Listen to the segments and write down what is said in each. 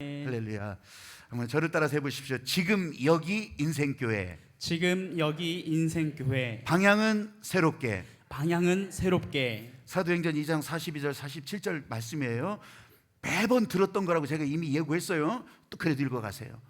할렐루야. 한번 저를 따라서 해보십시오. 지금 여기 인생교회. 지금 여기 인생교회. 방향은 새롭게. 방향은 새롭게. 사도행전 2장 42절 47절 말씀이에요. 매번 들었던 거라고 제가 이미 예고했어요. 또 그래도 읽어가세요.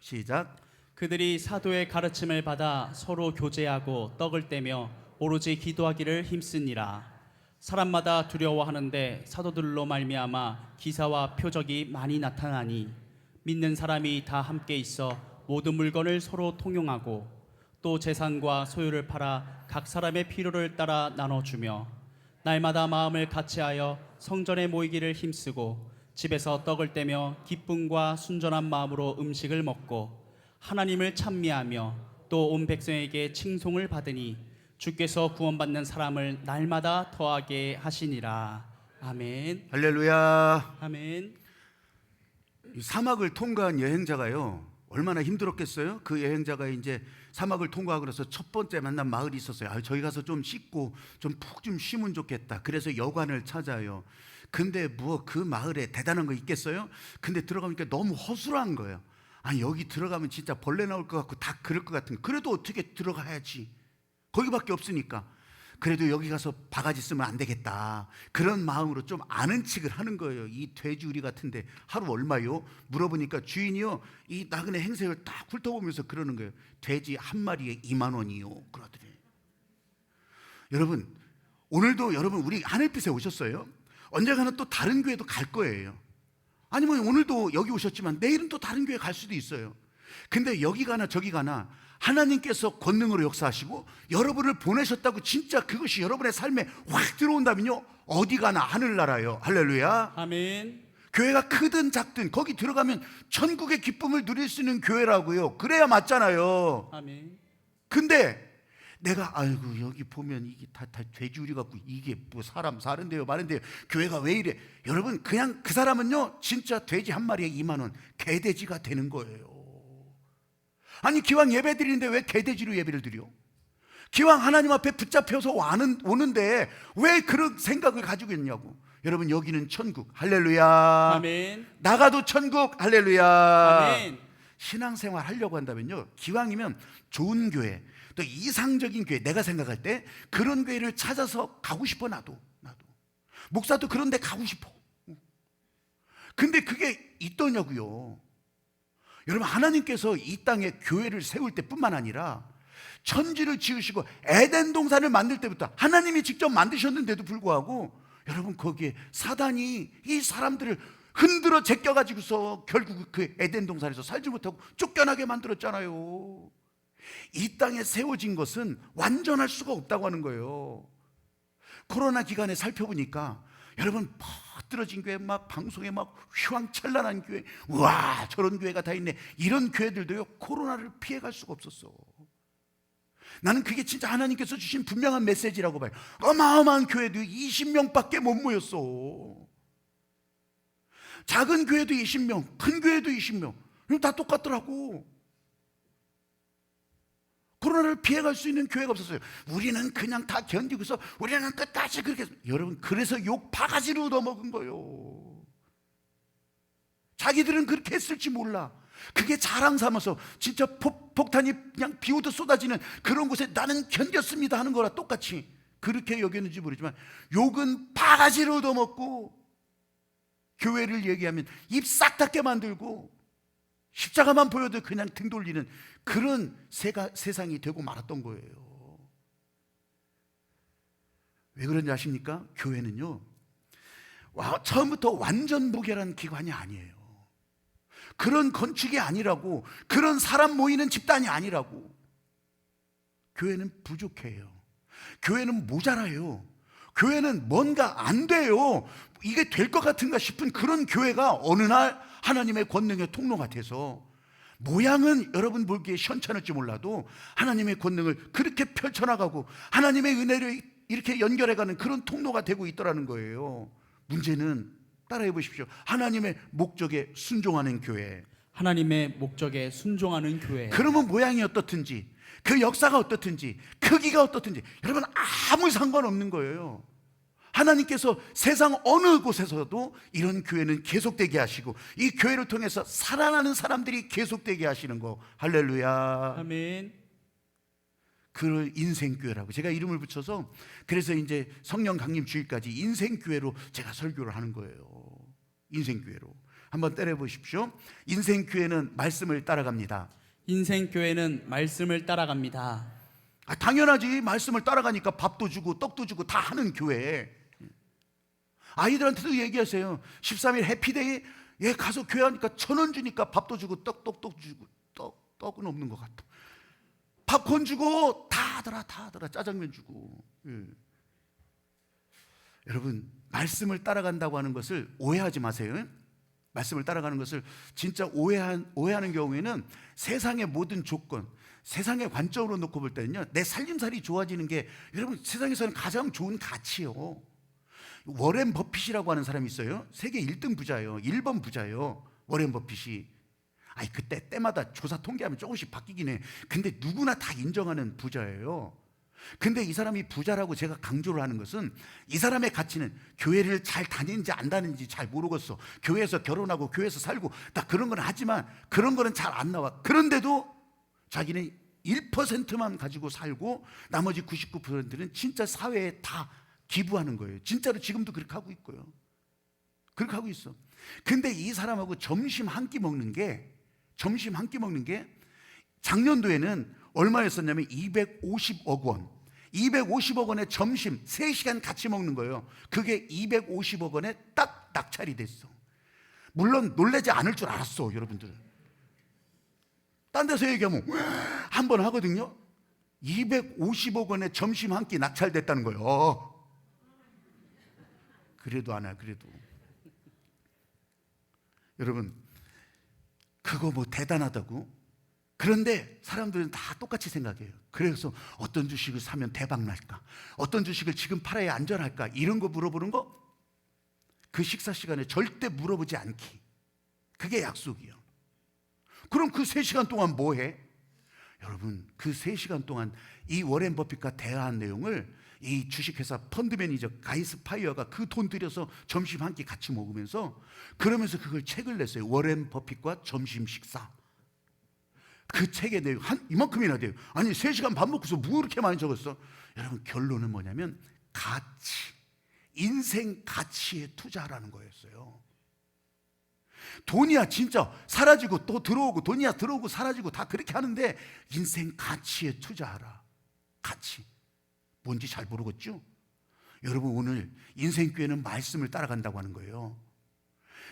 시작. 그들이 사도의 가르침을 받아 서로 교제하고 떡을 떼며 오로지 기도하기를 힘쓰니라. 사람마다 두려워하는데 사도들로 말미암아 기사와 표적이 많이 나타나니 믿는 사람이 다 함께 있어 모든 물건을 서로 통용하고 또 재산과 소유를 팔아 각 사람의 필요를 따라 나눠주며 날마다 마음을 같이하여 성전에 모이기를 힘쓰고 집에서 떡을 떼며 기쁨과 순전한 마음으로 음식을 먹고 하나님을 찬미하며 또 온 백성에게 칭송을 받으니 주께서 구원받는 사람을 날마다 더하게 하시니라. 아멘. 할렐루야. 아멘. 이 사막을 통과한 여행자가요, 얼마나 힘들었겠어요? 그 여행자가 이제 사막을 통과하고 나서 첫 번째 만난 마을이 있었어요. 저기 가서 좀 씻고 좀 푹 좀 쉬면 좋겠다. 그래서 여관을 찾아요. 근데 뭐 그 마을에 대단한 거 있겠어요? 근데 들어가니까 너무 허술한 거예요. 아니 여기 들어가면 진짜 벌레 나올 것 같고 다 그럴 것 같은. 그래도 어떻게 들어가야지. 거기밖에 없으니까. 그래도 여기 가서 바가지 쓰면 안 되겠다. 그런 마음으로 좀 아는 척을 하는 거예요. 이 돼지우리 같은데 하루 얼마요? 물어보니까 주인이요, 이 나그네 행색을 딱 훑어보면서 그러는 거예요. 돼지 한 마리에 2만 원이요. 그러더래. 여러분, 오늘도 여러분 우리 하늘빛에 오셨어요. 언젠가는 또 다른 교회도 갈 거예요. 아니면 오늘도 여기 오셨지만 내일은 또 다른 교회 갈 수도 있어요. 근데 여기 가나 저기 가나 하나님께서 권능으로 역사하시고 여러분을 보내셨다고 진짜 그것이 여러분의 삶에 확 들어온다면요, 어디 가나 하늘나라요. 할렐루야. 아멘. 교회가 크든 작든 거기 들어가면 천국의 기쁨을 누릴 수 있는 교회라고요. 그래야 맞잖아요. 아멘. 근데 내가 아이고 여기 보면 이게 다 돼지우리 같고 이게 뭐 사람 사는데요 마는데요 교회가 왜 이래. 여러분 그냥 그 사람은요 진짜 돼지 한 마리에 2만 원 개돼지가 되는 거예요. 아니 기왕 예배 드리는데 왜 개돼지로 예배를 드려? 기왕 하나님 앞에 붙잡혀서 오는데 왜 그런 생각을 가지고 있냐고. 여러분 여기는 천국. 할렐루야. 아멘. 나가도 천국. 할렐루야. 아멘. 신앙생활 하려고 한다면요, 기왕이면 좋은 교회, 또 이상적인 교회, 내가 생각할 때 그런 교회를 찾아서 가고 싶어. 나도 목사도 그런 데 가고 싶어. 근데 그게 있더냐고요. 여러분 하나님께서 이 땅에 교회를 세울 때뿐만 아니라 천지를 지으시고 에덴 동산을 만들 때부터 하나님이 직접 만드셨는데도 불구하고 여러분 거기에 사단이 이 사람들을 흔들어 제껴가지고서 결국 그 에덴 동산에서 살지 못하고 쫓겨나게 만들었잖아요. 이 땅에 세워진 것은 완전할 수가 없다고 하는 거예요. 코로나 기간에 살펴보니까 여러분 퍼뜨려진 교회, 막 방송에 막 휘황찬란한 교회, 와 저런 교회가 다 있네, 이런 교회들도요 코로나를 피해갈 수가 없었어. 나는 그게 진짜 하나님께서 주신 분명한 메시지라고 봐요. 어마어마한 교회도 20명밖에 못 모였어. 작은 교회도 20명, 큰 교회도 20명, 다 똑같더라고. 코로나를 피해갈 수 있는 교회가 없었어요. 우리는 그냥 다 견디고서 우리는 끝까지 그렇게. 여러분 그래서 욕 바가지로 얻어먹은 거예요. 자기들은 그렇게 했을지 몰라. 그게 자랑 삼아서 진짜 폭탄이 그냥 비 오듯 쏟아지는 그런 곳에 나는 견뎠습니다 하는 거랑 똑같이 그렇게 여겼는지 모르지만 욕은 바가지로 얻어먹고 교회를 얘기하면 입 싹 닫게 만들고 십자가만 보여도 그냥 등 돌리는 그런 세상이 되고 말았던 거예요. 왜 그런지 아십니까? 교회는요 처음부터 완전 무결한 기관이 아니에요. 그런 건축이 아니라고, 그런 사람 모이는 집단이 아니라고. 교회는 부족해요. 교회는 모자라요. 교회는 뭔가 안 돼요. 이게 될 것 같은가 싶은 그런 교회가 어느 날 하나님의 권능의 통로가 돼서, 모양은 여러분 보기에 현찮을지 몰라도 하나님의 권능을 그렇게 펼쳐나가고 하나님의 은혜를 이렇게 연결해가는 그런 통로가 되고 있더라는 거예요. 문제는 따라해 보십시오. 하나님의 목적에 순종하는 교회. 하나님의 목적에 순종하는 교회. 그러면 모양이 어떻든지, 그 역사가 어떻든지, 크기가 어떻든지 여러분 아무 상관없는 거예요. 하나님께서 세상 어느 곳에서도 이런 교회는 계속되게 하시고 이 교회를 통해서 살아나는 사람들이 계속되게 하시는 거. 할렐루야. 아멘. 그 인생교회라고 제가 이름을 붙여서, 그래서 이제 성령 강림 주일까지 인생교회로 제가 설교를 하는 거예요. 인생교회로. 한번 때려 보십시오. 인생교회는 말씀을 따라갑니다. 인생교회는 말씀을 따라갑니다. 당연하지. 말씀을 따라가니까 밥도 주고 떡도 주고 다 하는 교회. 아이들한테도 얘기하세요. 13일 해피데이 가서 교회 하니까 1,000원 주니까 밥도 주고 떡 주고. 떡은 없는 것 같아. 팝콘 주고 다 하더라. 짜장면 주고. 여러분, 말씀을 따라간다고 하는 것을 오해하지 마세요. 말씀을 따라가는 것을 진짜 오해하는 경우에는 세상의 모든 조건, 세상의 관점으로 놓고 볼 때는요, 내 살림살이 좋아지는 게 여러분 세상에서는 가장 좋은 가치요. 워렌 버핏이라고 하는 사람이 있어요. 세계 1등 부자예요. 1번 부자예요. 워렌 버핏이. 그때 때마다 조사 통계하면 조금씩 바뀌긴 해. 근데 누구나 다 인정하는 부자예요. 근데 이 사람이 부자라고 제가 강조를 하는 것은 이 사람의 가치는 교회를 잘 다니는지 안 다니는지 잘 모르겠어. 교회에서 결혼하고 교회에서 살고 다 그런 건 하지만 그런 거는 잘 안 나와. 그런데도 자기는 1%만 가지고 살고 나머지 99%는 진짜 사회에 다 기부하는 거예요. 진짜로 지금도 그렇게 하고 있고요. 그렇게 하고 있어. 근데 이 사람하고 점심 한 끼 먹는 게 작년도에는 얼마였었냐면 250억 원. 250억 원에 점심 3시간 같이 먹는 거예요. 그게 250억 원에 딱 낙찰이 됐어. 물론 놀라지 않을 줄 알았어, 여러분들. 딴 데서 얘기하면 한 번 하거든요. 250억 원에 점심 한 끼 낙찰됐다는 거예요. 그래도 안 해, 그래도. 여러분, 그거 뭐 대단하다고? 그런데 사람들은 다 똑같이 생각해요. 그래서 어떤 주식을 사면 대박 날까? 어떤 주식을 지금 팔아야 안전할까? 이런 거 물어보는 거 그 식사 시간에 절대 물어보지 않기. 그게 약속이요. 그럼 그 3시간 동안 뭐 해? 여러분, 그 3시간 동안 이 워렌 버핏과 대화한 내용을 이 주식회사 펀드 매니저 가이스 파이어가 그 돈 들여서 점심 한 끼 같이 먹으면서 그러면서 그걸 책을 냈어요. 워렌 버핏과 점심 식사. 그 책의 내용 이만큼이나 돼요. 아니 3시간 밥 먹고서 뭐 그렇게 많이 적었어? 여러분, 결론은 뭐냐면 가치, 인생 가치에 투자하라는 거였어요. 돈이야 진짜 사라지고 또 들어오고, 돈이야 들어오고 사라지고 다 그렇게 하는데 인생 가치에 투자하라. 가치 뭔지 잘 모르겠죠? 여러분, 오늘 인생교회는 말씀을 따라간다고 하는 거예요.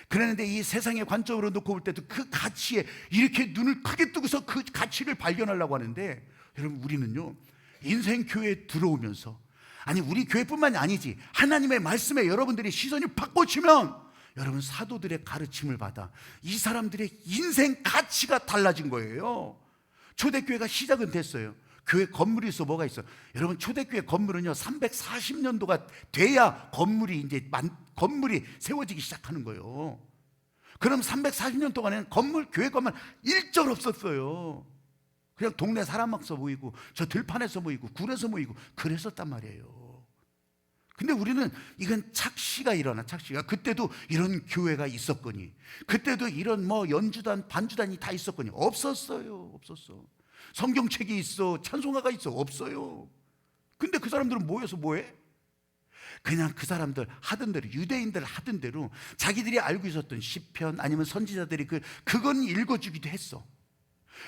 그런데 이 세상의 관점으로 놓고 볼 때도 그 가치에 이렇게 눈을 크게 뜨고서 그 가치를 발견하려고 하는데, 여러분, 우리는요 인생교회에 들어오면서, 아니 우리 교회뿐만이 아니지, 하나님의 말씀에 여러분들이 시선이 팍 꽂히면 여러분 사도들의 가르침을 받아 이 사람들의 인생 가치가 달라진 거예요. 초대교회가 시작은 됐어요. 교회 건물이 있어 뭐가 있어? 여러분, 초대교회 건물은요 340년도가 돼야 건물이 세워지기 시작하는 거예요. 그럼 340년 동안에는 교회 건물 일절 없었어요. 그냥 동네 사람막서 모이고 저 들판에서 모이고 굴에서 모이고 그랬었단 말이에요. 근데 우리는 이건 착시가 일어나. 착시가. 그때도 이런 교회가 있었거니, 그때도 이런 연주단 반주단이 다 있었거니? 없었어요. 성경책이 있어, 찬송가가 있어? 없어요. 근데 그 사람들은 모여서 뭐해? 그냥 그 사람들 하던 대로, 유대인들 하던 대로 자기들이 알고 있었던 시편 아니면 선지자들이 그건 읽어주기도 했어.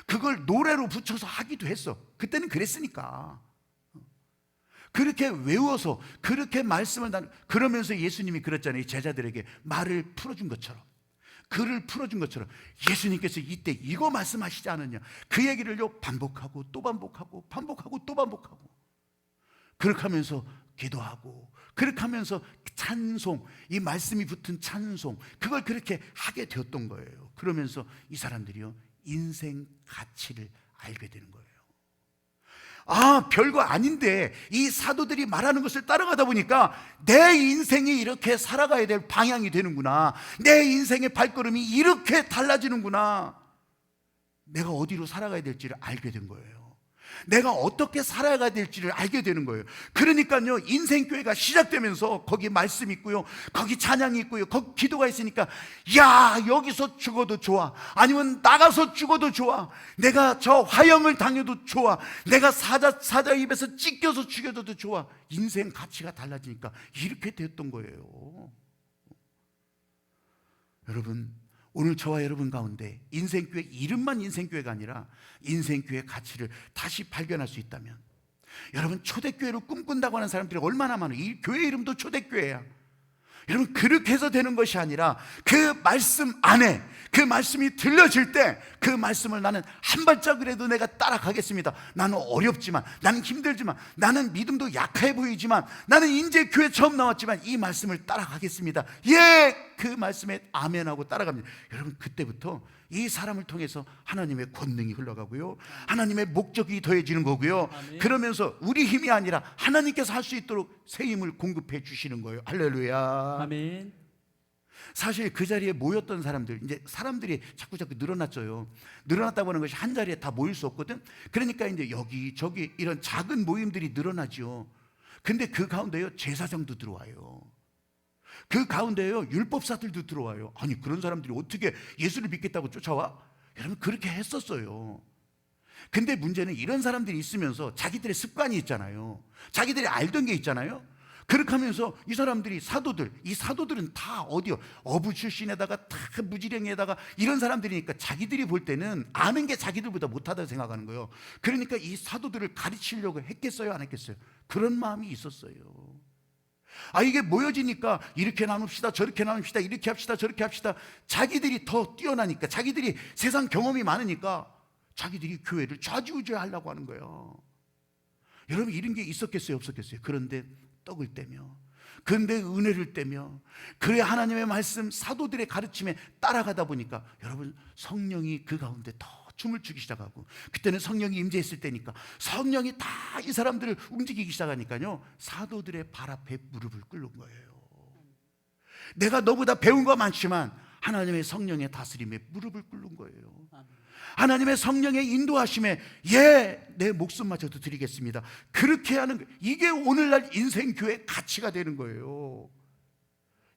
그걸 노래로 붙여서 하기도 했어. 그때는 그랬으니까. 그렇게 외워서 그렇게 말씀을 그러면서 예수님이 그랬잖아요. 제자들에게 말을 풀어준 것처럼, 글을 풀어준 것처럼 예수님께서 이때 이거 말씀하시지 않았냐? 그 얘기를요 반복하고 또 반복하고 또 반복하고, 그렇게 하면서 기도하고, 그렇게 하면서 찬송, 이 말씀이 붙은 찬송, 그걸 그렇게 하게 되었던 거예요. 그러면서 이 사람들이요 인생 가치를 알게 되는 거예요. 별거 아닌데 이 사도들이 말하는 것을 따라가다 보니까 내 인생이 이렇게 살아가야 될 방향이 되는구나. 내 인생의 발걸음이 이렇게 달라지는구나. 내가 어디로 살아가야 될지를 알게 된 거예요. 내가 어떻게 살아가야 될지를 알게 되는 거예요. 그러니까요, 인생교회가 시작되면서 거기 말씀이 있고요, 거기 찬양이 있고요, 거기 기도가 있으니까 야, 여기서 죽어도 좋아, 아니면 나가서 죽어도 좋아, 내가 저 화형을 당해도 좋아, 내가 사자 입에서 찢겨서 죽여도 좋아. 인생 가치가 달라지니까 이렇게 됐던 거예요. 여러분, 오늘 저와 여러분 가운데 인생교회 이름만 인생교회가 아니라 인생교회 가치를 다시 발견할 수 있다면, 여러분, 초대교회를 꿈꾼다고 하는 사람들이 얼마나 많아요. 이 교회 이름도 초대교회야. 여러분, 그렇게 해서 되는 것이 아니라 그 말씀 안에, 그 말씀이 들려질 때 그 말씀을 나는 한 발짝이라도 내가 따라가겠습니다. 나는 어렵지만, 나는 힘들지만, 나는 믿음도 약해 보이지만, 나는 이제 교회 처음 나왔지만 이 말씀을 따라가겠습니다. 예, 그 말씀에 아멘하고 따라갑니다. 여러분, 그때부터 이 사람을 통해서 하나님의 권능이 흘러가고요, 하나님의 목적이 더해지는 거고요. 아멘. 그러면서 우리 힘이 아니라 하나님께서 할 수 있도록 새 힘을 공급해 주시는 거예요. 할렐루야. 아멘. 사실 그 자리에 모였던 사람들, 이제 사람들이 자꾸 늘어났어요. 늘어났다고 하는 것이 한 자리에 다 모일 수 없거든. 그러니까 이제 여기 저기 이런 작은 모임들이 늘어나죠. 근데 그 가운데요, 제사장도 들어와요. 그 가운데요, 율법사들도 들어와요. 아니, 그런 사람들이 어떻게 예수를 믿겠다고 쫓아와? 여러분, 그렇게 했었어요. 근데 문제는 이런 사람들이 있으면서 자기들의 습관이 있잖아요. 자기들이 알던 게 있잖아요. 그렇게 하면서 이 사람들이 이 사도들은 다 어디요? 어부 출신에다가 다 무지랭이에다가 이런 사람들이니까 자기들이 볼 때는 아는 게 자기들보다 못하다고 생각하는 거예요. 그러니까 이 사도들을 가르치려고 했겠어요, 안 했겠어요? 그런 마음이 있었어요. 아, 이게 모여지니까 이렇게 나눕시다, 저렇게 나눕시다, 이렇게 합시다, 저렇게 합시다. 자기들이 더 뛰어나니까, 자기들이 세상 경험이 많으니까 자기들이 교회를 좌지우지하려고 하는 거예요. 여러분, 이런 게 있었겠어요, 없었겠어요? 그런데 떡을 떼며, 그런데 은혜를 떼며, 그래 하나님의 말씀, 사도들의 가르침에 따라가다 보니까 여러분, 성령이 그 가운데 더 춤을 추기 시작하고, 그때는 성령이 임재했을 때니까 성령이 다 이 사람들을 움직이기 시작하니까요, 사도들의 발 앞에 무릎을 꿇는 거예요. 내가 너보다 배운 거 많지만 하나님의 성령의 다스림에 무릎을 꿇는 거예요. 하나님의 성령의 인도하심에 예, 내 목숨마저도 드리겠습니다. 그렇게 하는 거, 이게 오늘날 인생교회 가치가 되는 거예요.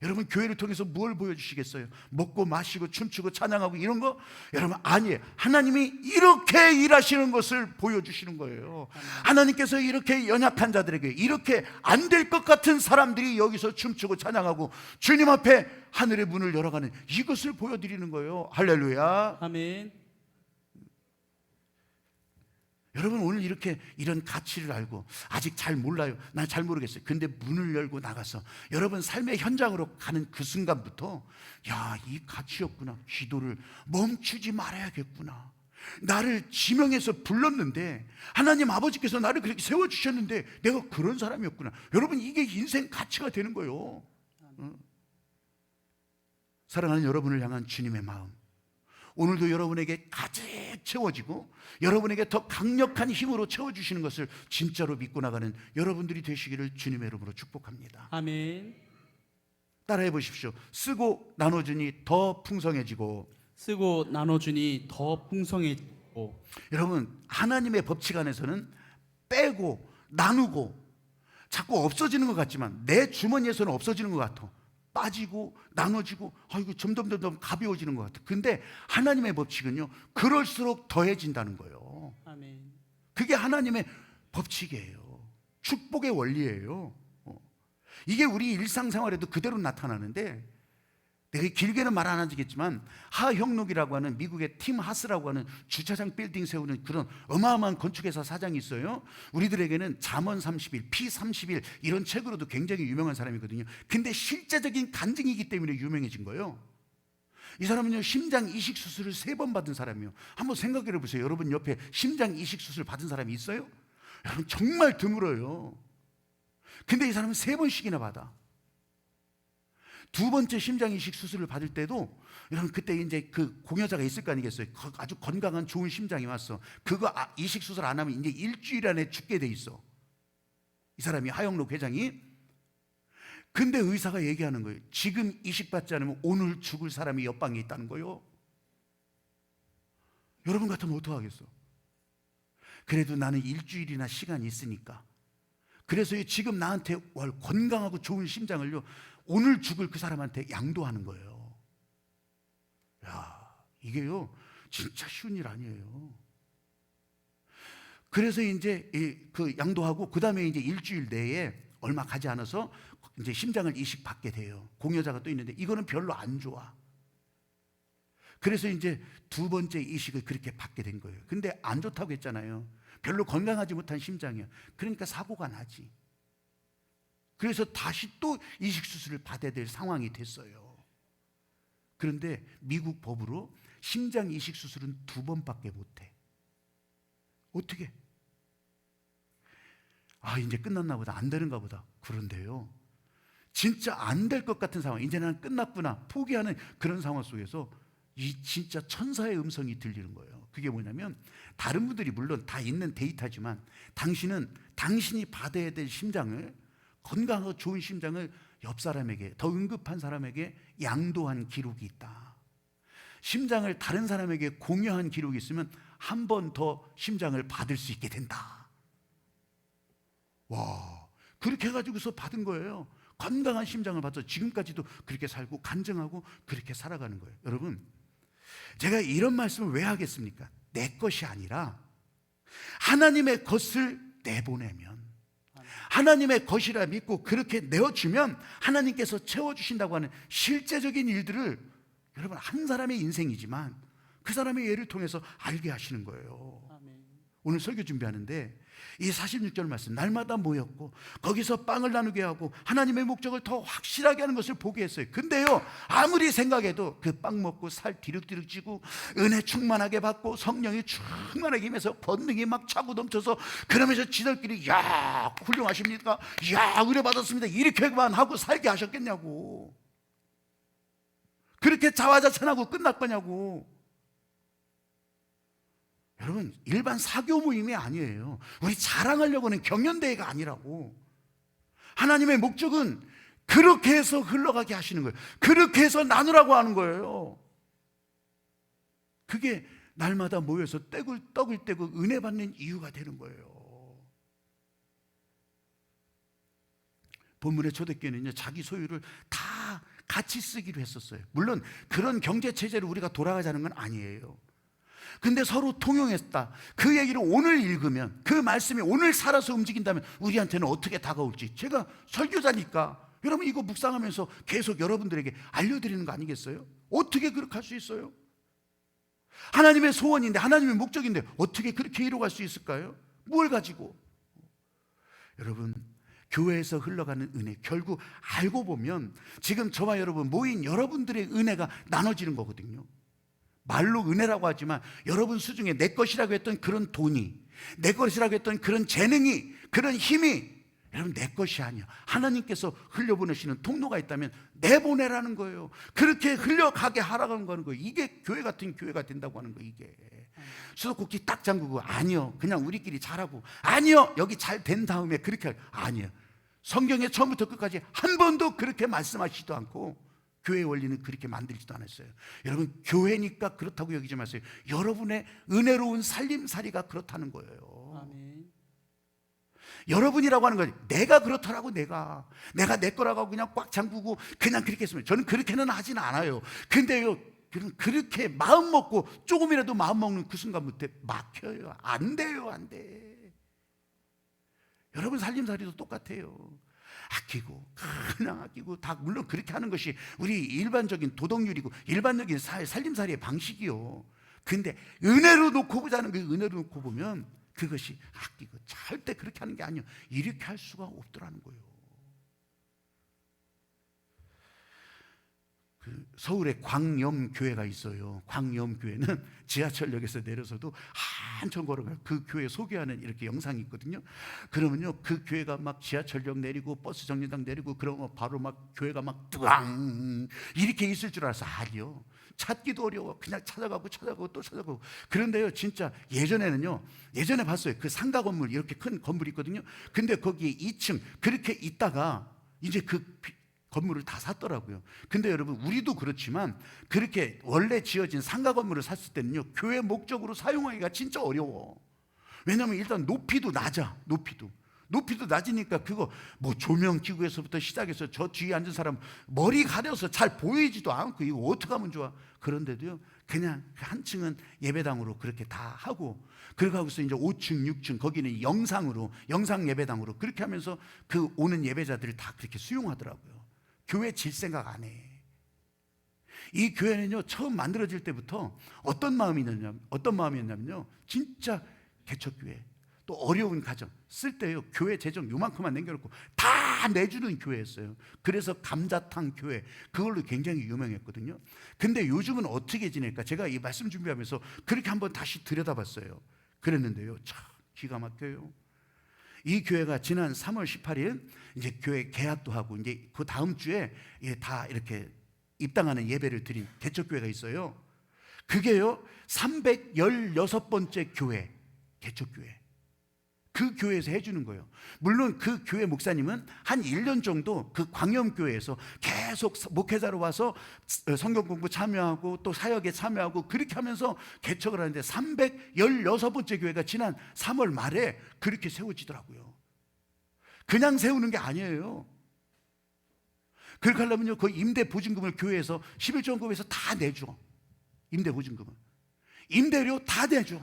여러분, 교회를 통해서 뭘 보여주시겠어요? 먹고 마시고 춤추고 찬양하고 이런 거? 여러분, 아니에요. 하나님이 이렇게 일하시는 것을 보여주시는 거예요. 하나님께서 이렇게 연약한 자들에게, 이렇게 안 될 것 같은 사람들이 여기서 춤추고 찬양하고 주님 앞에 하늘의 문을 열어가는 이것을 보여드리는 거예요. 할렐루야. 아멘. 여러분, 오늘 이렇게 이런 가치를 알고, 아직 잘 몰라요, 난 잘 모르겠어요. 근데 문을 열고 나가서 여러분 삶의 현장으로 가는 그 순간부터 야, 이 가치였구나. 기도를 멈추지 말아야겠구나. 나를 지명해서 불렀는데, 하나님 아버지께서 나를 그렇게 세워주셨는데 내가 그런 사람이었구나. 여러분, 이게 인생 가치가 되는 거예요. 사랑하는 여러분을 향한 주님의 마음, 오늘도 여러분에게 가득 채워지고 여러분에게 더 강력한 힘으로 채워주시는 것을 진짜로 믿고 나가는 여러분들이 되시기를 주님의 이름으로 축복합니다. 아멘. 따라해 보십시오. 쓰고 나눠주니 더 풍성해지고. 쓰고 나눠주니 더 풍성해지고. 여러분, 하나님의 법칙 안에서는 빼고 나누고 자꾸 없어지는 것 같지만 내 주머니에서는 없어지는 것 같아. 빠지고 나눠지고, 아이고, 점점 가벼워지는 것 같아. 근데 하나님의 법칙은요, 그럴수록 더해진다는 거예요. 아멘. 그게 하나님의 법칙이에요. 축복의 원리예요. 이게 우리 일상생활에도 그대로 나타나는데, 내가 길게는 말 안 하겠지만 하형록이라고 하는 미국의 팀 하스라고 하는 주차장 빌딩 세우는 그런 어마어마한 건축회사 사장이 있어요. 우리들에게는 잠언 30일, 피 30일 이런 책으로도 굉장히 유명한 사람이거든요. 근데 실제적인 간증이기 때문에 유명해진 거예요. 이 사람은요, 심장 이식 수술을 3번 받은 사람이에요. 한번 생각해 보세요. 여러분 옆에 심장 이식 수술 받은 사람이 있어요? 여러분, 정말 드물어요. 근데 이 사람은 3번씩이나 받아. 2번째 심장 이식 수술을 받을 때도, 여러분, 그때 이제 그 공여자가 있을 거 아니겠어요? 아주 건강한 좋은 심장이 왔어. 그거 이식 수술 안 하면 이제 일주일 안에 죽게 돼 있어. 이 사람이, 하영록 회장이. 근데 의사가 얘기하는 거예요. 지금 이식 받지 않으면 오늘 죽을 사람이 옆방에 있다는 거예요. 여러분 같으면 어떡하겠어? 그래도 나는 일주일이나 시간이 있으니까, 그래서 지금 나한테 건강하고 좋은 심장을요, 오늘 죽을 그 사람한테 양도하는 거예요. 야, 이게요 진짜 쉬운 일 아니에요. 그래서 이제 그 양도하고 그 다음에 이제 일주일 내에 얼마 가지 않아서 이제 심장을 이식받게 돼요. 공여자가 또 있는데 이거는 별로 안 좋아. 그래서 이제 두 번째 이식을 그렇게 받게 된 거예요. 근데 안 좋다고 했잖아요. 별로 건강하지 못한 심장이야. 그러니까 사고가 나지. 그래서 다시 또 이식 수술을 받아야 될 상황이 됐어요. 그런데 미국 법으로 심장 이식 수술은 2번밖에 못해. 어떻게? 아, 이제 끝났나 보다, 안 되는가 보다. 그런데요, 진짜 안 될 것 같은 상황, 이제 나는 끝났구나 포기하는 그런 상황 속에서 이 진짜 천사의 음성이 들리는 거예요. 그게 뭐냐면, 다른 분들이 물론 다 있는 데이터지만 당신은 당신이 받아야 될 심장을, 건강하고 좋은 심장을 옆 사람에게, 더 응급한 사람에게 양도한 기록이 있다. 심장을 다른 사람에게 공여한 기록이 있으면 한 번 더 심장을 받을 수 있게 된다. 와, 그렇게 해가지고서 받은 거예요. 건강한 심장을 받아서 지금까지도 그렇게 살고 간증하고 그렇게 살아가는 거예요. 여러분, 제가 이런 말씀을 왜 하겠습니까? 내 것이 아니라 하나님의 것을 내보내면, 하나님의 것이라 믿고 그렇게 내어주면 하나님께서 채워주신다고 하는 실제적인 일들을 여러분, 한 사람의 인생이지만 그 사람의 예를 통해서 알게 하시는 거예요. 오늘 설교 준비하는데 이 46절 말씀, 날마다 모였고 거기서 빵을 나누게 하고 하나님의 목적을 더 확실하게 하는 것을 보게 했어요. 근데요, 아무리 생각해도 그 빵 먹고 살 뒤룩뒤룩 찌고 은혜 충만하게 받고 성령이 충만하게 임해서 권능이 막 차고 넘쳐서, 그러면서 지들끼리 야 훌륭하십니까? 야 은혜 받았습니다. 이렇게만 하고 살게 하셨겠냐고. 그렇게 자화자찬하고 끝날 거냐고. 여러분, 일반 사교 모임이 아니에요. 우리 자랑하려고 하는 경연대회가 아니라고. 하나님의 목적은 그렇게 해서 흘러가게 하시는 거예요. 그렇게 해서 나누라고 하는 거예요. 그게 날마다 모여서 떡을 떼고 은혜 받는 이유가 되는 거예요. 본문의 초대교회는요, 자기 소유를 다 같이 쓰기로 했었어요. 물론 그런 경제 체제로 우리가 돌아가자는 건 아니에요. 근데 서로 통용했다. 그 얘기를 오늘 읽으면, 그 말씀이 오늘 살아서 움직인다면 우리한테는 어떻게 다가올지, 제가 설교자니까 여러분 이거 묵상하면서 계속 여러분들에게 알려드리는 거 아니겠어요? 어떻게 그렇게 할 수 있어요? 하나님의 소원인데, 하나님의 목적인데 어떻게 그렇게 이루어갈 수 있을까요? 뭘 가지고? 여러분, 교회에서 흘러가는 은혜, 결국 알고 보면 지금 저와 여러분 모인 여러분들의 은혜가 나눠지는 거거든요. 말로 은혜라고 하지만 여러분 수중에 내 것이라고 했던 그런 돈이, 내 것이라고 했던 그런 재능이, 그런 힘이 여러분 내 것이 아니야. 하나님께서 흘려보내시는 통로가 있다면 내보내라는 거예요. 그렇게 흘려가게 하라는 거예요. 이게 교회 같은 교회가 된다고 하는 거예요. 이게 수도꼭지 딱 잠그고, 아니요 그냥 우리끼리 잘하고, 아니요 여기 잘 된 다음에 그렇게, 아니요. 성경에 처음부터 끝까지 한 번도 그렇게 말씀하시지도 않고 교회의 원리는 그렇게 만들지도 않았어요. 여러분, 교회니까 그렇다고 여기지 마세요. 여러분의 은혜로운 살림살이가 그렇다는 거예요. 아멘. 여러분이라고 하는 거지. 내가 그렇더라고. 내가 내 거라고 그냥 꽉 잠그고 그냥 그렇게 했으면, 저는 그렇게는 하진 않아요. 근데요, 그렇게 마음 먹고 조금이라도 마음 먹는 그 순간부터 막혀요. 안 돼요. 안 돼. 여러분 살림살이도 똑같아요. 아끼고 그냥 아끼고, 다 물론 그렇게 하는 것이 우리 일반적인 도덕률이고 일반적인 살림살이의 방식이요. 근데 은혜로 놓고 보자는 거예요. 은혜로 놓고 보면 그것이 아끼고, 절대 그렇게 하는 게 아니에요. 이렇게 할 수가 없더라는 거예요. 서울에 광염교회가 있어요. 광염교회는 지하철역에서 내려서도 한참 걸어가요. 그 교회 소개하는 이렇게 영상이 있거든요. 그러면요, 그 교회가 막 지하철역 내리고 버스 정류장 내리고 그러면 바로 막 교회가 막 뜨앙 이렇게 있을 줄 알았어. 아니요, 찾기도 어려워. 그냥 찾아가고 또 찾아가고. 그런데요, 진짜 예전에 봤어요. 그 상가 건물, 이렇게 큰 건물이 있거든요. 근데 거기에 2층 그렇게 있다가 이제 그 건물을 다 샀더라고요. 근데 여러분, 우리도 그렇지만 그렇게 원래 지어진 상가 건물을 샀을 때는요, 교회 목적으로 사용하기가 진짜 어려워. 왜냐하면 일단 높이도 낮아. 높이도 낮으니까 그거 뭐 조명 기구에서부터 시작해서 저 뒤에 앉은 사람 머리 가려서 잘 보이지도 않고 이거 어떻게 하면 좋아. 그런데도요 그냥 한층은 예배당으로 그렇게 다 하고, 그러고 하고서 이제 5층 6층 거기는 영상 예배당으로 그렇게 하면서 그 오는 예배자들을 다 그렇게 수용하더라고요. 교회 질 생각 안 해. 이 교회는요 처음 만들어질 때부터 어떤 마음이었냐면요 진짜 개척교회, 또 어려운 가정 쓸 때요 교회 재정 요만큼만 남겨놓고 다 내주는 교회였어요. 그래서 감자탕 교회 그걸로 굉장히 유명했거든요. 근데 요즘은 어떻게 지낼까, 제가 이 말씀 준비하면서 그렇게 한번 다시 들여다봤어요. 그랬는데요 참 기가 막혀요. 이 교회가 지난 3월 18일 이제 교회 개학도 하고 이제 그 다음 주에 다 이렇게 입당하는 예배를 드린 개척교회가 있어요. 그게요 316번째 교회, 개척교회. 그 교회에서 해주는 거예요. 물론 그 교회 목사님은 한 1년 정도 그 광염교회에서 계속 목회자로 와서 성경 공부 참여하고 또 사역에 참여하고 그렇게 하면서 개척을 하는데 316번째 교회가 지난 3월 말에 그렇게 세워지더라고요. 그냥 세우는 게 아니에요. 그렇게 하려면요 그 임대 보증금을 교회에서 11조금에서 다 내줘. 임대 보증금을 임대료 다 내줘.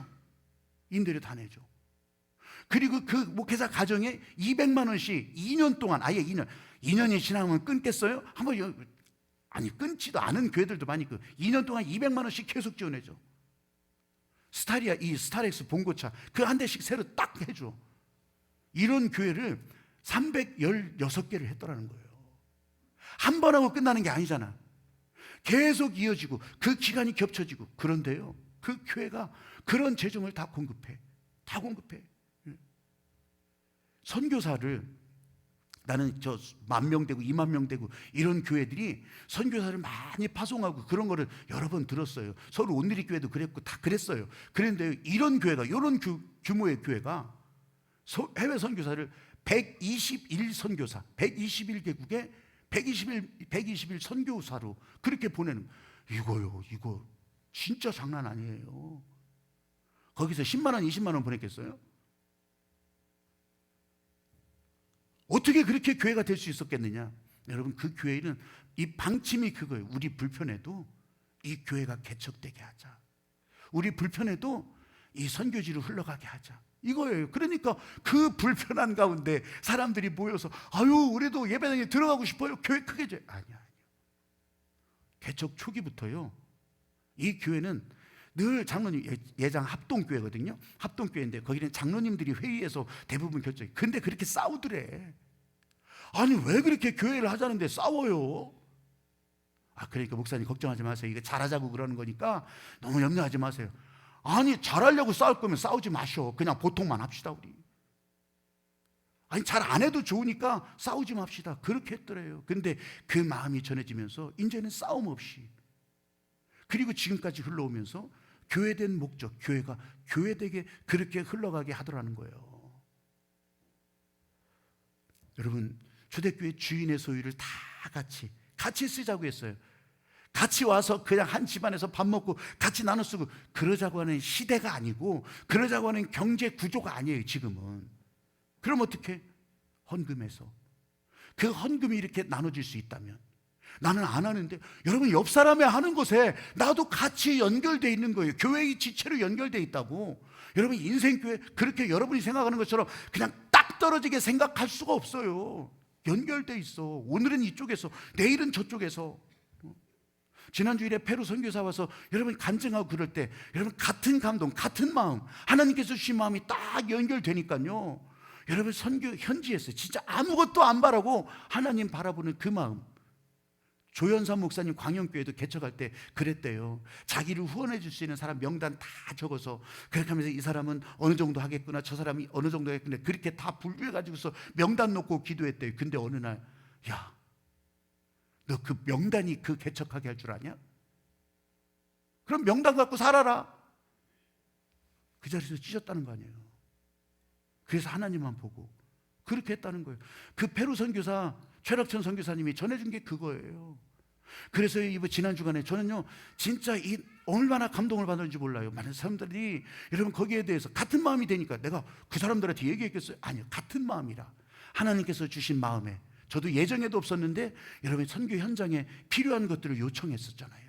그리고 그 목회자 가정에 200만 원씩 2년 동안, 아예 2년이 지나면 끊겠어요? 한번 아니 끊지도 않은 교회들도 많이 2년 동안 200만 원씩 계속 지원해줘. 스타리아 이 스타렉스 봉고차 그 한 대씩 새로 딱 해줘. 이런 교회를 316개를 했더라는 거예요. 한 번 하고 끝나는 게 아니잖아. 계속 이어지고 그 기간이 겹쳐지고. 그런데요 그 교회가 그런 재정을 다 공급해. 선교사를, 나는 저 10,000명 되고 20,000명 되고 이런 교회들이 선교사를 많이 파송하고 그런 거를 여러 번 들었어요. 서울 온누리 교회도 그랬고 다 그랬어요. 그런데 이런 교회가, 이런 규모의 교회가 해외 선교사를 121선교사 121개국에 121 선교사로 그렇게 보내는, 이거 진짜 장난 아니에요. 거기서 10만 원 20만 원 보냈겠어요? 어떻게 그렇게 교회가 될 수 있었겠느냐? 여러분 그 교회는 이 방침이 그거예요. 우리 불편해도 이 교회가 개척되게 하자. 우리 불편해도 이 선교지로 흘러가게 하자. 이거예요. 그러니까 그 불편한 가운데 사람들이 모여서 우리도 예배당에 들어가고 싶어요. 교회 크게 줘. 아니야. 개척 초기부터요. 이 교회는 늘 장로님, 예장 합동교회거든요. 합동교회인데 거기는 장로님들이 회의해서 대부분 결정해. 근데 그렇게 싸우더래. 아니 왜 그렇게 교회를 하자는데 싸워요? 그러니까 목사님 걱정하지 마세요. 이거 잘하자고 그러는 거니까 너무 염려하지 마세요. 아니 잘하려고 싸울 거면 싸우지 마셔. 그냥 보통만 합시다 우리. 아니 잘 안 해도 좋으니까 싸우지 맙시다. 그렇게 했더래요. 근데 그 마음이 전해지면서 이제는 싸움 없이, 그리고 지금까지 흘러오면서 교회된 목적, 교회가 교회되게 그렇게 흘러가게 하더라는 거예요. 여러분 초대교회 주인의 소유를 다 같이 쓰자고 했어요. 같이 와서 그냥 한 집안에서 밥 먹고 같이 나눠 쓰고 그러자고 하는 시대가 아니고 그러자고 하는 경제 구조가 아니에요 지금은. 그럼 어떻게? 헌금해서. 그 헌금이 이렇게 나눠질 수 있다면, 나는 안 하는데 여러분 옆 사람이 하는 것에 나도 같이 연결되어 있는 거예요. 교회의 지체로 연결되어 있다고. 여러분 인생교회 그렇게 여러분이 생각하는 것처럼 그냥 딱 떨어지게 생각할 수가 없어요. 연결되어 있어. 오늘은 이쪽에서 내일은 저쪽에서. 지난주일에 페루 선교사 와서 여러분 간증하고 그럴 때 여러분 같은 감동, 같은 마음, 하나님께서 주신 마음이 딱 연결되니까요. 여러분 선교 현지에서 진짜 아무것도 안 바라고 하나님 바라보는 그 마음. 조연삼 목사님 광영교회도 개척할 때 그랬대요. 자기를 후원해 줄 수 있는 사람 명단 다 적어서 그렇게 하면서 이 사람은 어느 정도 하겠구나, 저 사람이 어느 정도 하겠구나, 그렇게 다 분류해 가지고서 명단 놓고 기도했대요. 근데 어느 날, 야, 너 그 명단이 그 개척하게 할 줄 아냐? 그럼 명단 갖고 살아라. 그 자리에서 찢었다는 거 아니에요. 그래서 하나님만 보고 그렇게 했다는 거예요. 그 페루 선교사 최락천 선교사님이 전해준 게 그거예요. 그래서 이번 지난 주간에 저는요 진짜 이 얼마나 감동을 받았는지 몰라요. 많은 사람들이 여러분 거기에 대해서 같은 마음이 되니까 내가 그 사람들한테 얘기했겠어요? 아니요, 같은 마음이라 하나님께서 주신 마음에 저도 예정에도 없었는데 여러분 선교 현장에 필요한 것들을 요청했었잖아요.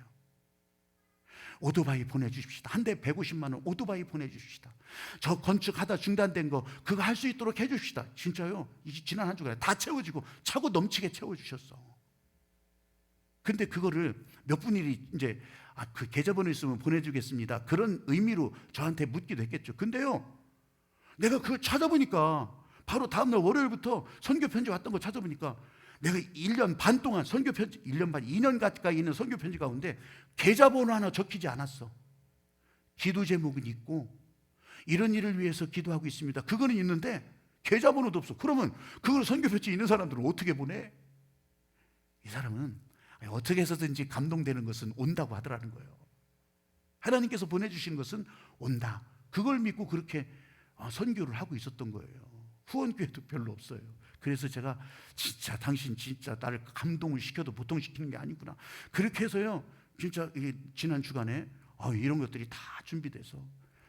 오토바이 보내주십시다. 한 대 150만 원 오토바이 보내주십시다. 저 건축하다 중단된 거 그거 할 수 있도록 해주십시다. 진짜요. 지난 한 주간에 다 채워지고 차고 넘치게 채워주셨어. 근데 그거를 몇 분이 이제 그 계좌번호 있으면 보내주겠습니다. 그런 의미로 저한테 묻기도 했겠죠. 근데요, 내가 그걸 찾아보니까 바로 다음날 월요일부터 선교 편지 왔던 거 찾아보니까 내가 1년 반 동안 선교 편지 1년 반 2년 가까이 있는 선교 편지 가운데 계좌번호 하나 적히지 않았어. 기도 제목은 있고 이런 일을 위해서 기도하고 있습니다. 그거는 있는데 계좌번호도 없어. 그러면 그걸 선교 편지 있는 사람들은 어떻게 보내? 이 사람은 어떻게 해서든지 감동되는 것은 온다고 하더라는 거예요. 하나님께서 보내주시는 것은 온다. 그걸 믿고 그렇게 선교를 하고 있었던 거예요. 후원교회도 별로 없어요. 그래서 제가 진짜 당신 진짜 나를 감동을 시켜도 보통 시키는 게 아니구나. 그렇게 해서요, 진짜 지난 주간에 이런 것들이 다 준비돼서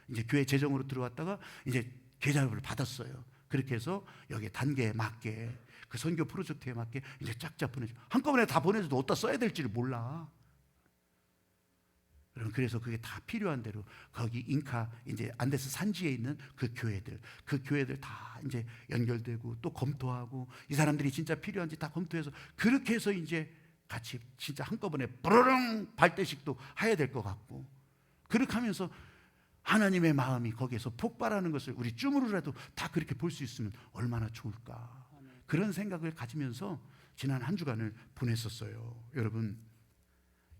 이제 교회 재정으로 들어왔다가 이제 계좌를 받았어요. 그렇게 해서 여기 단계에 맞게 그 선교 프로젝트에 맞게 이제 짝짝 보내줘. 한꺼번에 다 보내줘도 어디다 써야 될지를 몰라. 그래서 그게 다 필요한 대로 거기 인카 이제 안데스 산지에 있는 그 교회들 다 이제 연결되고 또 검토하고 이 사람들이 진짜 필요한지 다 검토해서 그렇게 해서 이제 같이 진짜 한꺼번에 부르릉 발대식도 해야 될 것 같고 그렇게 하면서 하나님의 마음이 거기에서 폭발하는 것을 우리 쭈무르라도 다 그렇게 볼 수 있으면 얼마나 좋을까. 그런 생각을 가지면서 지난 한 주간을 보냈었어요. 여러분,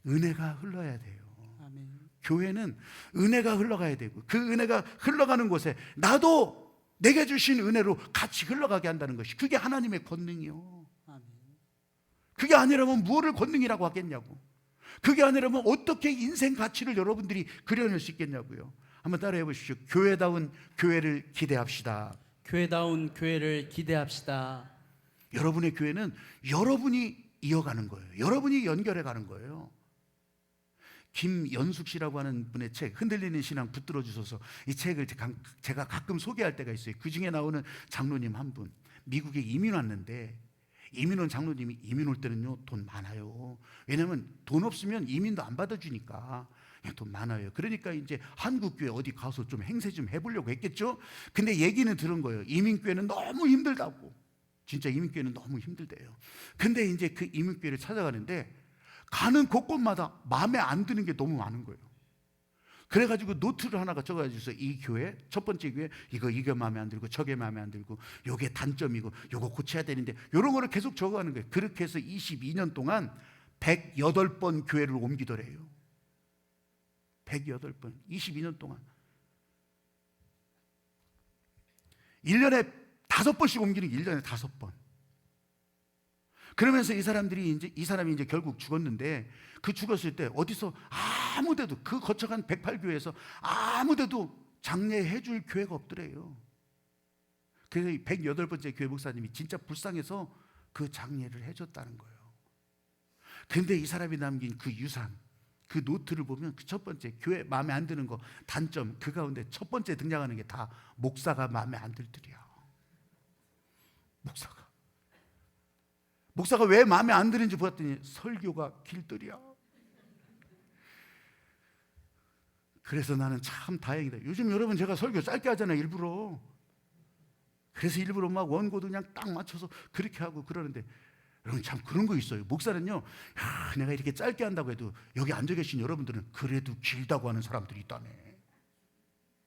은혜가 흘러야 돼요. 아멘. 교회는 은혜가 흘러가야 되고 그 은혜가 흘러가는 곳에 나도 내게 주신 은혜로 같이 흘러가게 한다는 것이 그게 하나님의 권능이요. 아멘. 그게 아니라면 무엇을 권능이라고 하겠냐고. 그게 아니라면 어떻게 인생 가치를 여러분들이 그려낼 수 있겠냐고요. 한번 따라해 보십시오. 교회다운 교회를 기대합시다. 교회다운 교회를 기대합시다. 여러분의 교회는 여러분이 이어가는 거예요. 여러분이 연결해 가는 거예요. 김연숙 씨라고 하는 분의 책 흔들리는 신앙 붙들어 주셔서 이 책을 제가 가끔 소개할 때가 있어요. 그 중에 나오는 장로님 한 분, 미국에 이민 왔는데 이민 온 장로님이 이민 올 때는요 돈 많아요. 왜냐하면 돈 없으면 이민도 안 받아주니까 그냥 돈 많아요. 그러니까 이제 한국교회 어디 가서 좀 행세 좀 해보려고 했겠죠. 근데 얘기는 들은 거예요. 이민교회는 너무 힘들다고. 진짜 이민교회는 너무 힘들대요. 근데 이제 그 이민교회를 찾아가는데 가는 곳곳마다 마음에 안 드는 게 너무 많은 거예요. 그래가지고 노트를 하나가 적어가지고 이 교회 첫 번째 교회 이거 마음에 안 들고 저게 마음에 안 들고 요게 단점이고 요거 고쳐야 되는데 요런 거를 계속 적어가는 거예요. 그렇게 해서 22년 동안 108번 교회를 옮기더래요. 108번 22년 동안 1년에 5번씩 옮기는 게 1년에 5번. 그러면서 이 사람이 이제 결국 죽었는데 그 죽었을 때 어디서 아무데도 그 거쳐간 108교회에서 아무데도 장례해 줄 교회가 없더래요. 그래서 108번째 교회 목사님이 진짜 불쌍해서 그 장례를 해줬다는 거예요. 근데 이 사람이 남긴 그 유산, 그 노트를 보면 그 첫 번째 교회 마음에 안 드는 거 단점 그 가운데 첫 번째 등장하는 게 다 목사가 마음에 안 들더래요. 목사가 왜 마음에 안 드는지 보았더니 설교가 길들이야. 그래서 나는 참 다행이다. 요즘 여러분 제가 설교 짧게 하잖아요, 일부러. 그래서 일부러 막 원고도 그냥 딱 맞춰서 그렇게 하고 그러는데 여러분 참 그런 거 있어요. 목사는요, 내가 이렇게 짧게 한다고 해도 여기 앉아 계신 여러분들은 그래도 길다고 하는 사람들이 있다네.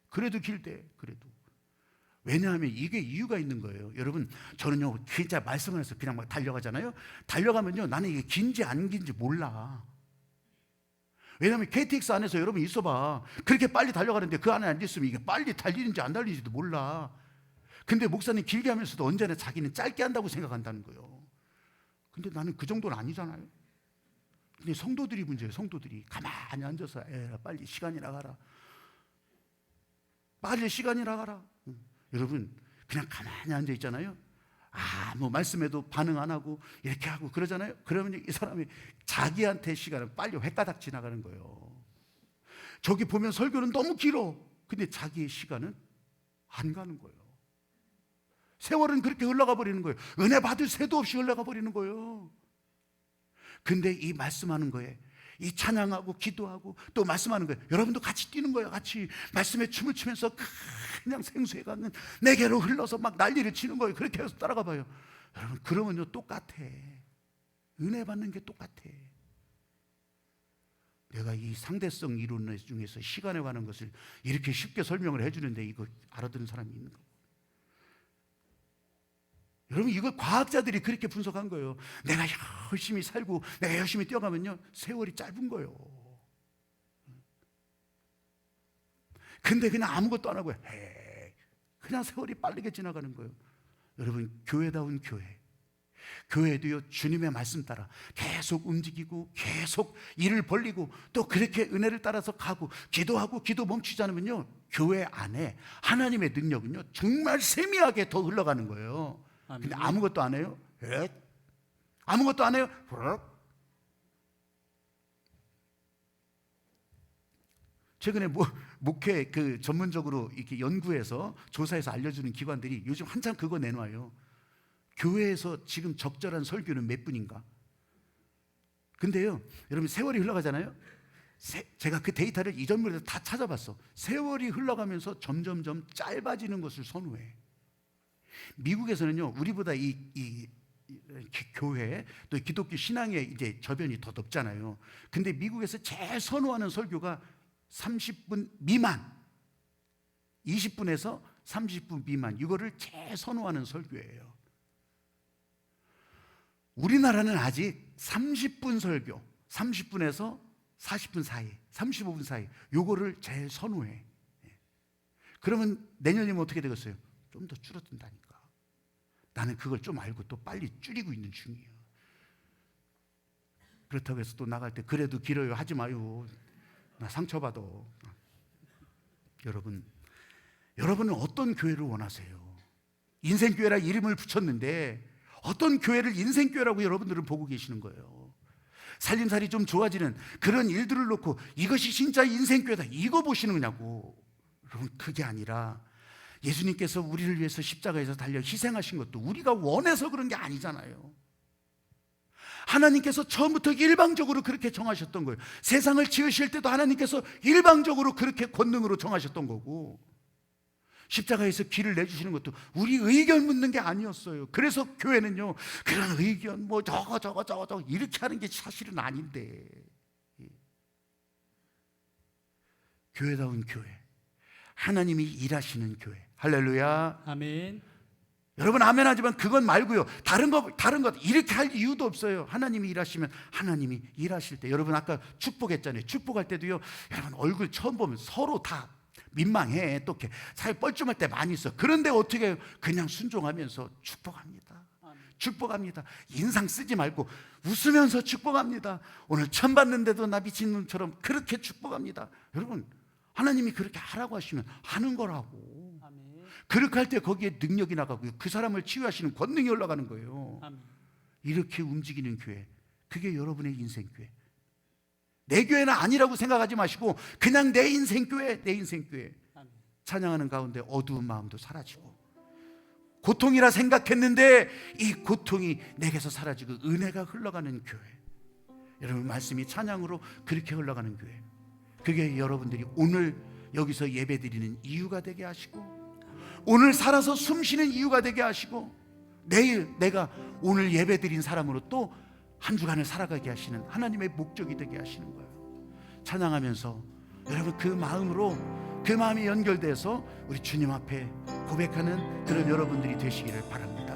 그래도 길대, 그래도. 왜냐하면 이게 이유가 있는 거예요. 여러분, 저는요 진짜 말씀을 해서 그냥 막 달려가잖아요. 달려가면요 나는 이게 긴지 안 긴지 몰라. 왜냐하면 KTX 안에서 여러분 있어봐. 그렇게 빨리 달려가는데 그 안에 앉아있으면 이게 빨리 달리는지 안 달리는지도 몰라. 근데 목사님 길게 하면서도 언제나 자기는 짧게 한다고 생각한다는 거예요. 근데 나는 그 정도는 아니잖아요. 근데 성도들이 문제예요. 성도들이 가만히 앉아서 빨리 시간이 나가라. 빨리 시간이 나가라. 여러분 그냥 가만히 앉아 있잖아요. 뭐 말씀에도 반응 안 하고 이렇게 하고 그러잖아요. 그러면 이 사람이 자기한테 시간은 빨리 횟가닥 지나가는 거예요. 저기 보면 설교는 너무 길어. 근데 자기의 시간은 안 가는 거예요. 세월은 그렇게 흘러가 버리는 거예요. 은혜 받을 새도 없이 흘러가 버리는 거예요. 근데 이 말씀하는 거에, 이 찬양하고 기도하고 또 말씀하는 거예요. 여러분도 같이 뛰는 거예요. 같이 말씀에 춤을 추면서 그냥 생수에 가는 내게로 흘러서 막 난리를 치는 거예요. 그렇게 해서 따라가 봐요. 여러분, 그러면요 똑같아. 은혜 받는 게 똑같아. 내가 이 상대성 이론 중에서 시간에 관한 것을 이렇게 쉽게 설명을 해주는데 이거 알아듣는 사람이 있는 거예요. 여러분, 이걸 과학자들이 그렇게 분석한 거예요. 내가 열심히 살고 내가 열심히 뛰어가면요 세월이 짧은 거예요. 근데 그냥 아무것도 안 하고 그냥 세월이 빠르게 지나가는 거예요. 여러분, 교회다운 교회, 교회도요 주님의 말씀 따라 계속 움직이고 계속 일을 벌리고 또 그렇게 은혜를 따라서 가고 기도하고 기도 멈추지 않으면요 교회 안에 하나님의 능력은요 정말 세미하게 더 흘러가는 거예요. 근데 아무것도 안 해요. 아무것도 안 해요. 최근에 목회 그 전문적으로 이렇게 연구해서 조사해서 알려주는 기관들이 요즘 한참 그거 내놔요. 교회에서 지금 적절한 설교는 몇 분인가? 근데요, 여러분 세월이 흘러가잖아요. 제가 그 데이터를 이전부터 다 찾아봤어. 세월이 흘러가면서 점점점 짧아지는 것을 선호해. 미국에서는요, 우리보다 이 교회 또 기독교 신앙의 이제 저변이 더 높잖아요. 근데 미국에서 제일 선호하는 설교가 30분 미만, 20분에서 30분 미만, 이거를 제일 선호하는 설교예요. 우리나라는 아직 30분 설교, 30분에서 40분 사이, 35분 사이, 요거를 제일 선호해. 그러면 내년이면 어떻게 되겠어요? 좀 더 줄어든다니까. 나는 그걸 좀 알고 또 빨리 줄이고 있는 중이에요. 그렇다고 해서 또 나갈 때 그래도 길어요 하지 마요. 나 상처받아. 여러분은 어떤 교회를 원하세요? 인생교회라 이름을 붙였는데 어떤 교회를 인생교회라고 여러분들은 보고 계시는 거예요? 살림살이 좀 좋아지는 그런 일들을 놓고 이것이 진짜 인생교회다 이거 보시는 거냐고. 여러분, 그게 아니라 예수님께서 우리를 위해서 십자가에서 달려 희생하신 것도 우리가 원해서 그런 게 아니잖아요. 하나님께서 처음부터 일방적으로 그렇게 정하셨던 거예요. 세상을 지으실 때도 하나님께서 일방적으로 그렇게 권능으로 정하셨던 거고, 십자가에서 길을 내주시는 것도 우리 의견 묻는 게 아니었어요. 그래서 교회는요 그런 의견 뭐 저거 이렇게 하는 게 사실은 아닌데, 교회다운 교회, 하나님이 일하시는 교회. 할렐루야. 아멘. 여러분 아멘 하지만 그건 말고요 다른 것 이렇게 할 이유도 없어요. 하나님이 일하시면 하나님이 일하실 때, 여러분 아까 축복했잖아요. 축복할 때도요 여러분 얼굴 처음 보면 서로 다 민망해. 또 이렇게 살 뻘쭘할 때 많이 있어. 그런데 어떻게 해요? 그냥 순종하면서 축복합니다. 축복합니다. 인상 쓰지 말고 웃으면서 축복합니다. 오늘 처음 봤는데도 나 미친놈처럼 그렇게 축복합니다. 여러분, 하나님이 그렇게 하라고 하시면 하는 거라고. 아멘. 그렇게 할 때 거기에 능력이 나가고요 그 사람을 치유하시는 권능이 올라가는 거예요. 아멘. 이렇게 움직이는 교회, 그게 여러분의 인생교회. 내 교회는 아니라고 생각하지 마시고 그냥 내 인생교회, 내 인생교회. 아멘. 찬양하는 가운데 어두운 마음도 사라지고, 고통이라 생각했는데 이 고통이 내게서 사라지고 은혜가 흘러가는 교회. 여러분, 말씀이 찬양으로 그렇게 흘러가는 교회, 그게 여러분들이 오늘 여기서 예배드리는 이유가 되게 하시고, 오늘 살아서 숨쉬는 이유가 되게 하시고, 내일 내가 오늘 예배드린 사람으로 또 한 주간을 살아가게 하시는 하나님의 목적이 되게 하시는 거예요. 찬양하면서 여러분 그 마음으로, 그 마음이 연결돼서 우리 주님 앞에 고백하는 그런 여러분들이 되시기를 바랍니다.